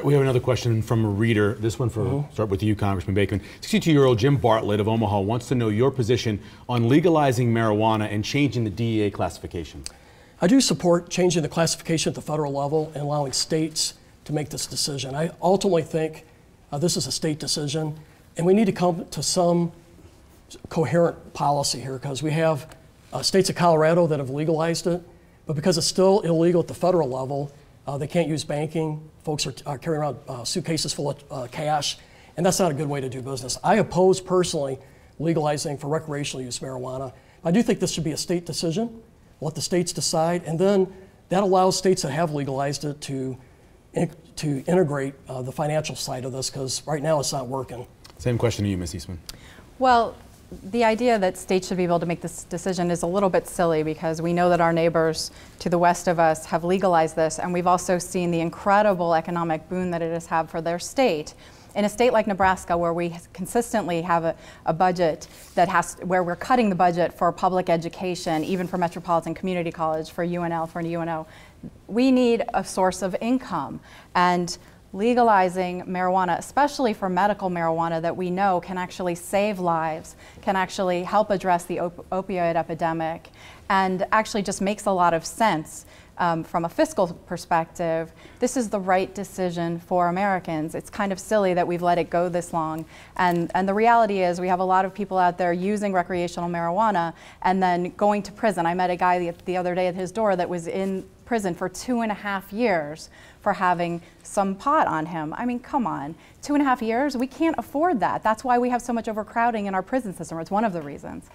right, we have another question from a reader. This one for start with you, Congressman Bacon. 62-year-old Jim Bartlett of Omaha wants to know your position on legalizing marijuana and changing the DEA classification. I do support changing the classification at the federal level and allowing states to make this decision. I ultimately think this is a state decision, and we need to come to some coherent policy here, because we have states of Colorado that have legalized it, but because it's still illegal at the federal level, they can't use banking. Folks are carrying around suitcases full of cash, and that's not a good way to do business. I oppose personally legalizing for recreational use marijuana. I do think this should be a state decision. Let the states decide, and then that allows states that have legalized it to integrate the financial side of this, because right now it's not working. Same question to you, Ms. Eastman. Well, the idea that states should be able to make this decision is a little bit silly, because we know that our neighbors to the west of us have legalized this, and we've also seen the incredible economic boon that it has had for their state. In a state like Nebraska, where we consistently have a budget where we're cutting the budget for public education, even for Metropolitan Community College, for UNL, for UNO, we need a source of income. And legalizing marijuana, especially for medical marijuana that we know can actually save lives, can actually help address the opioid epidemic, and actually just makes a lot of sense from a fiscal perspective. This is the right decision for Americans. It's kind of silly that we've let it go this long. And the reality is we have a lot of people out there using recreational marijuana and then going to prison. I met a guy the other day at his door that was in prison for 2.5 years for having some pot on him. I mean, come on, 2.5 years? We can't afford that. That's why we have so much overcrowding in our prison system. It's one of the reasons.